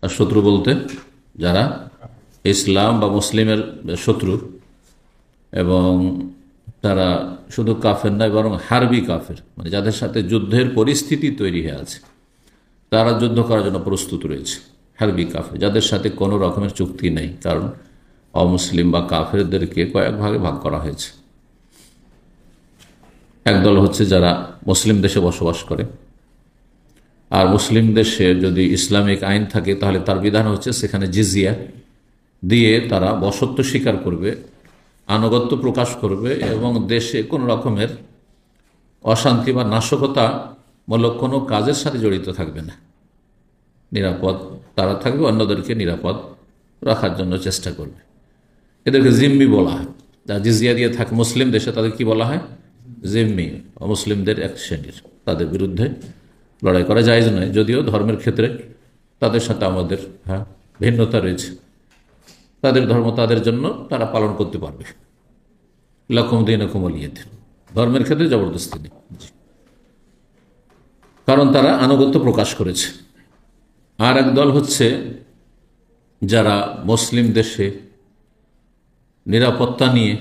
আর শত্রু বলতে যারা ইসলাম বা মুসলিমের শত্রু, এবং তারা শুধু কাফের নয় বরং হারবি কাফের, মানে যাদের সাথে যুদ্ধের পরিস্থিতি তৈরি হয়ে আছে, তারা যুদ্ধ করার জন্য প্রস্তুত রয়েছে। হারবি কাফের যাদের সাথে কোনো রকমের চুক্তি নেই, কারণ অমুসলিম বা কাফেরদেরকে কয়েক ভাগে ভাগ করা হয়েছে। একদল হচ্ছে যারা মুসলিম দেশে বসবাস করে, আর মুসলিম দেশে যদি ইসলামিক আইন থাকে তাহলে তার বিধান হচ্ছে সেখানে জিজিয়া দিয়ে তারা বসত্ব স্বীকার করবে, আনুগত্য প্রকাশ করবে, এবং দেশে কোনো রকমের অশান্তি বা নাশকতামূলক কোনো কাজের সাথে জড়িত থাকবে না। নিরাপদ তারা থাকবে, অন্যদেরকে নিরাপদ রাখার জন্য চেষ্টা করবে। এদেরকে জিম্মি বলা হয়। যারা জিজিয়া দিয়ে থাকে মুসলিম দেশে তাদের কি বলা হয়? জিম্মি। মুসলিমদের এক শ্রেণীর, তাদের বিরুদ্ধে লড়াই করা জায়েজ নয়, যদিও ধর্মের ক্ষেত্রে তাদের সাথে আমাদের ভিন্নতা রয়েছে। তাদের ধর্ম তাদের জন্য তারা পালন করতে পারবে। লাকুম দীনুকুম ওয়ালিয়া দীন, ধর্মের ক্ষেত্রে জবরদস্তি নেই, কারণ তারা আনুগত্য প্রকাশ করেছে। আর এক দল হচ্ছে যারা মুসলিম দেশে নিরাপত্তা নিয়ে,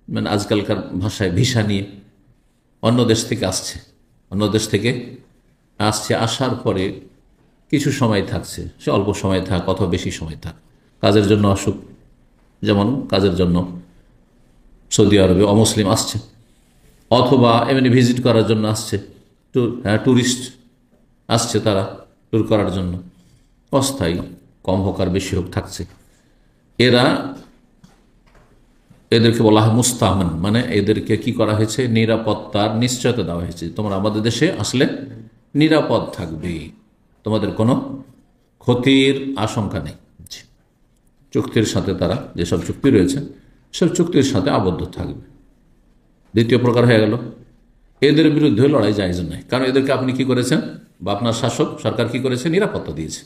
মানে আজকালকার ভাষায় ভিসা নিয়ে অন্য দেশ থেকে আসছে, আসার পরে কিছু সময় থাকছে, সে অল্প সময় থাক অথবা বেশি সময় থাক, কাজের জন্য আসুক, যেমন কাজের জন্য সৌদি আরবে অমুসলিম আসছে, অথবা এমনি ভিজিট করার জন্য আসছে, ট্যুরিস্ট আসছে, তারা ট্যুর করার জন্য, অস্থায়ী, কম হোক আর বেশি হোক থাকছে। এদেরকে বলা হয় মুস্তামান, মানে এদেরকে কি করা হয়েছে? নিরাপত্তার নিশ্চয়তা দেওয়া হয়েছে, তোমরা আমাদের দেশে আসলে নিরাপদ থাকবে, তোমাদের কোনো ক্ষতির আশঙ্কা নেই। চুক্তির সাথে তারা যেসব চুক্তি রয়েছে সব চুক্তির সাথে আবদ্ধ থাকবে। দ্বিতীয় প্রকার হয়ে গেল, এদের বিরুদ্ধে লড়াই জায়েজ নয়, কারণ এদেরকে আপনি কি করেছেন বা আপনার শাসক সরকার কি করেছে? নিরাপত্তা দিয়েছে।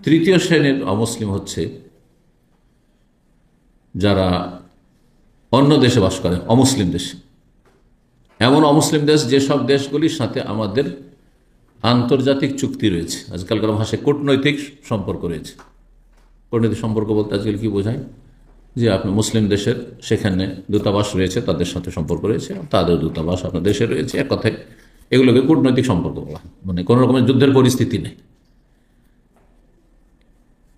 তৃতীয় শ্রেণীর অমুসলিম হচ্ছে যারা অন্য দেশে বাস করে, অমুসলিম দেশে, এমন অমুসলিম দেশ যেসব দেশগুলির সাথে আমাদের আন্তর্জাতিক চুক্তি রয়েছে, আজকালকার ভাষায় কূটনৈতিক সম্পর্ক রয়েছে। কূটনৈতিক সম্পর্ক বলতে আজকাল কি বোঝায়? যে আপনি মুসলিম দেশের সেখানে দূতাবাস রয়েছে, তাদের সাথে সম্পর্ক রয়েছে, তাদের দূতাবাস আপনার দেশে রয়েছে, এক কথায় এগুলোকে কূটনৈতিক সম্পর্ক বলা হয়, মানে কোনো রকমের যুদ্ধের পরিস্থিতি নেই।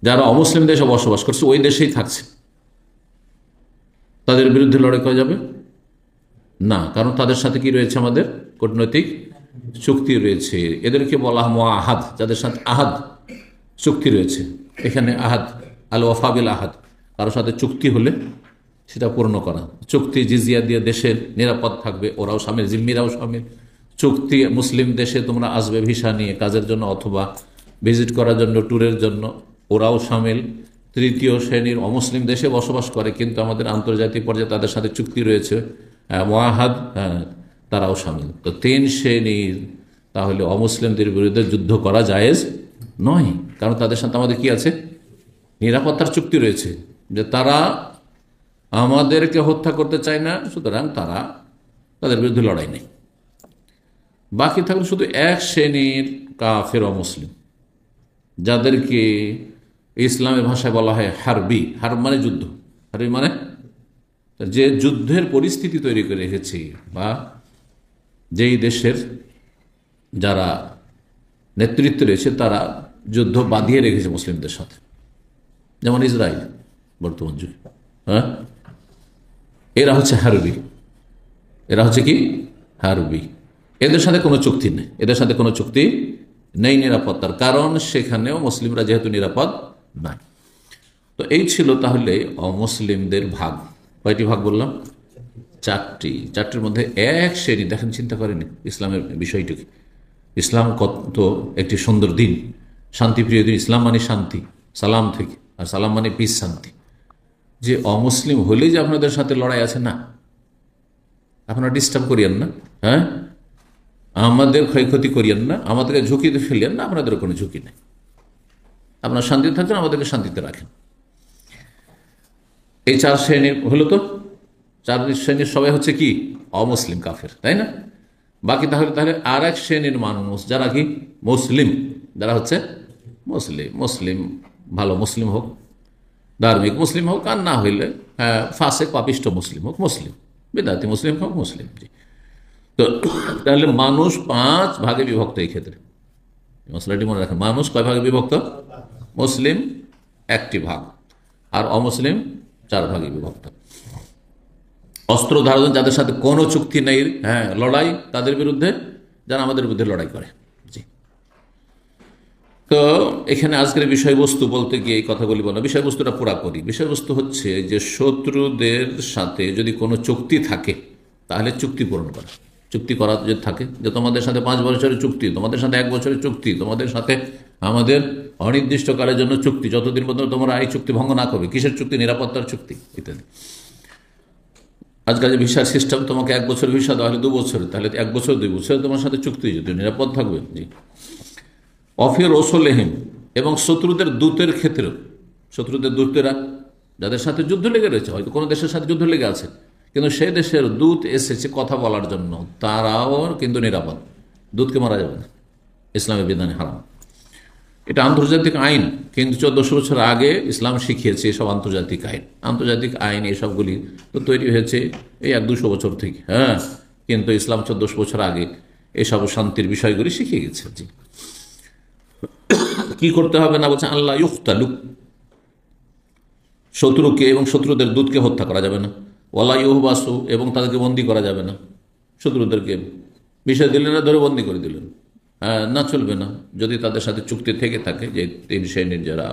যারা অমুসলিম দেশে বসবাস করছে ওই দেশেই থাকছে, তাদের বিরুদ্ধে লড়াই করা যাবে না, কারণ তাদের সাথে কি রয়েছে? আমাদের কূটনৈতিক চুক্তি রয়েছে। এদেরকে বলা হয় মুআহাদ, যাদের সাথে আহাদ চুক্তি রয়েছে। এখানে আহাদ আল ওয়াফা বিল আহাদ, কারোর সাথে চুক্তি হলে সেটা পূর্ণ করা। চুক্তি জিজিয়া দিয়ে দেশের নিরাপদ থাকবে, ওরাও সামিল, জিম্মিরাও সামিল। চুক্তি মুসলিম দেশে তোমরা আসবে ভিসা নিয়ে কাজের জন্য অথবা ভিজিট করার জন্য, ট্যুরের জন্য, ওরাও সামিল। তৃতীয় শ্রেণীর অমুসলিম দেশে বসবাস করে কিন্তু আমাদের আন্তর্জাতিক পর্যায়ে তাদের সাথে চুক্তি রয়েছে, মুআহাদ, তারাও সামিল। তো তিন শ্রেণীর তাহলে অমুসলিমদের বিরুদ্ধে যুদ্ধ করা জায়েজ নয়, কারণ তাদের সাথে আমাদের কি আছে? নিরাপত্তার চুক্তি রয়েছে, যে তারা আমাদেরকে হত্যা করতে চায় না, সুতরাং তাদের বিরুদ্ধে লড়াই নেই। বাকি থাকলে শুধু এক শ্রেণীর কাফের অমুসলিম, যাদেরকে ইসলামের ভাষায় বলা হয় হারবি। হারব মানে যুদ্ধ, হারবি মানে যে যুদ্ধের পরিস্থিতি তৈরি করে রেখেছে, বা যেই দেশের যারা নেতৃত্ব রয়েছে তারা যুদ্ধ বাঁধিয়ে রেখেছে মুসলিমদের সাথে, যেমন ইসরায়েল বর্তমান যুগে। এরা হচ্ছে হারবি, এরা হচ্ছে কি হারবি। এদের সাথে কোনো চুক্তি নেই, এদের সাথে কোনো চুক্তি নেই নিরাপত্তার, কারণ সেখানেও মুসলিমরা যেহেতু নিরাপদ নাই। তো এই ছিল তাহলে অমুসলিমদের ভাগ। কয়টি ভাগ বললাম? চারটির মধ্যে এক শ্রেণী, দেখেন চিন্তা করেনি ইসলামের বিষয়টিকে। ইসলাম কত একটি সুন্দর দিন, শান্তিপ্রিয় দিন। ইসলাম মানে শান্তি, সালাম থেকে, আর সালাম মানে পিস, শান্তি। যে অমুসলিম হলেই যে আপনাদের সাথে লড়াই আছে না, আপনারা ডিস্টার্ব করিয়েন না, আমাদের ক্ষয়ক্ষতি করিয়েন না, আমাদেরকে ঝুঁকিতে ফেলিয়েন না, আপনাদের কোনো ঝুঁকি নেই, আপনার শান্তিতে থাকছেন, আমাদেরকে শান্তিতে রাখেন। এই চার শ্রেণীর হলো, তো চার শ্রেণীর সবাই হচ্ছে কি অমুসলিম, কাফের, তাই না? বাকি তাহলে আর এক শ্রেণীর মানুষ যারা কি মুসলিম, যারা হচ্ছে মুসলিম মুসলিম ভালো মুসলিম হোক, ধার্মিক মুসলিম হোক, আর না হইলে ফাসেক পাপিষ্ট মুসলিম হোক, মুসলিম বেদাতি মুসলিম হোক, মুসলিম। জি, তো তাহলে মানুষ 5 ভাগে বিভক্ত। এই ক্ষেত্রে মশলাটি মনে রাখেন, মানুষ কয় ভাগে বিভক্ত? মুসলিম 1টি ভাগ, আর অমুসলিম 4 ভাগে বিভক্ত। অস্ত্র ধারণ যাদের সাথে কোনো চুক্তি নেই, লড়াই তাদের বিরুদ্ধে, যারা আমাদের বিরুদ্ধে লড়াই করে। জি, তো এখানে আজকের বিষয়বস্তু বলতে গিয়ে এই কথাগুলি বলা, বিষয়বস্তুটা পুরা করি। বিষয়বস্তু হচ্ছে যে শত্রুদের সাথে যদি কোনো চুক্তি থাকে তাহলে চুক্তি পূরণ করা। চুক্তি করা যদি থাকে যে তোমাদের সাথে 5 বছরের চুক্তি, তোমাদের সাথে 1 বছরের চুক্তি, তোমাদের সাথে আমাদের অনির্দিষ্টকালের জন্য চুক্তি, যতদিন পর্যন্ত তোমরা এই চুক্তি ভঙ্গ না করবে। কিসের চুক্তি? নিরাপত্তার চুক্তি ইত্যাদি। আজকাল যে ভিসার সিস্টেম, তোমাকে 1 বছর ভিসা দেওয়া হলে 2 বছরের, তাহলে 1 বছর 2 বছর তোমার সাথে চুক্তি, যদি নিরাপদ থাকবে। জি, অফির রসুলহিম, এবং শত্রুদের দূতের ক্ষেত্রেও, শত্রুদের দূতেরা যাদের সাথে যুদ্ধ লেগে রয়েছে, হয়তো কোনো দেশের সাথে যুদ্ধ লেগে আছে, কিন্তু সেই দেশের দূত এসেছে কথা বলার জন্য, তারাও কিন্তু নিরাপদ। দূতকে মারা যাবে না, ইসলামের বিধানে হারাম। এটা আন্তর্জাতিক আইন, কিন্তু 1400 বছর আগে ইসলাম শিখিয়েছে এসব আন্তর্জাতিক আইন। আন্তর্জাতিক আইন এসবগুলি তো তৈরি হয়েছে এই 100-200 বছর থেকে, কিন্তু ইসলাম 1400 বছর আগে এসব শান্তির বিষয়গুলি শিখিয়ে গেছে। জি, কি করতে হবে না বলছে? আল্লাহ ইউক্তালু, শত্রুকে এবং শত্রুদের দূতকে হত্যা করা যাবে না। ওয়ালা ইউহবাসু, এবং তাদেরকে বন্দী করা যাবে না। শত্রুদেরকে বিষয় দিলেন না, ধরে বন্দী করে দিলেন, না, চলবে না। যদি তাদের সাথে চুক্তি থেকে থাকে, যে 3 শ্রেণীর যারা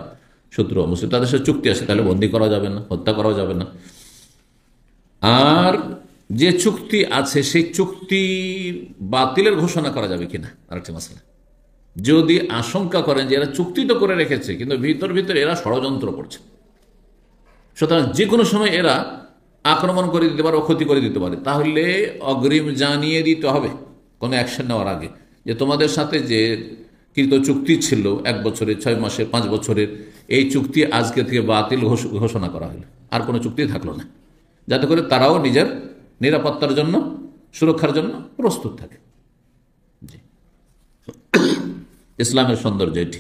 শত্রু মুসলিম তাদের সাথে চুক্তি আছে, তাহলে বন্দী করা যাবে না, হত্যা করাও যাবে না। আর যে চুক্তি আছে সেই চুক্তি বাতিলের ঘোষণা করা যাবে কিনা, আরেকটা মাসলা। যদি আশঙ্কা করেন যে এরা চুক্তি তো করে রেখেছে, কিন্তু ভিতর এরা ষড়যন্ত্র করছে, সুতরাং যে কোনো সময় এরা আক্রমণ করে দিতে পারে, ক্ষতি করে দিতে পারে, তাহলে অগ্রিম জানিয়ে দিতে হবে কোনো অ্যাকশন নেওয়ার আগে, যে তোমাদের সাথে যে কৃত চুক্তি ছিল 1 বছরের, 6 মাসের, 5 বছরের, এই চুক্তি আজকে থেকে বাতিল ঘোষণা করা হলো, আর কোনো চুক্তি থাকলো না, যাতে করে তারাও নিজের নিরাপত্তার জন্য, সুরক্ষার জন্য প্রস্তুত থাকে। ইসলামের সৌন্দর্য এটি।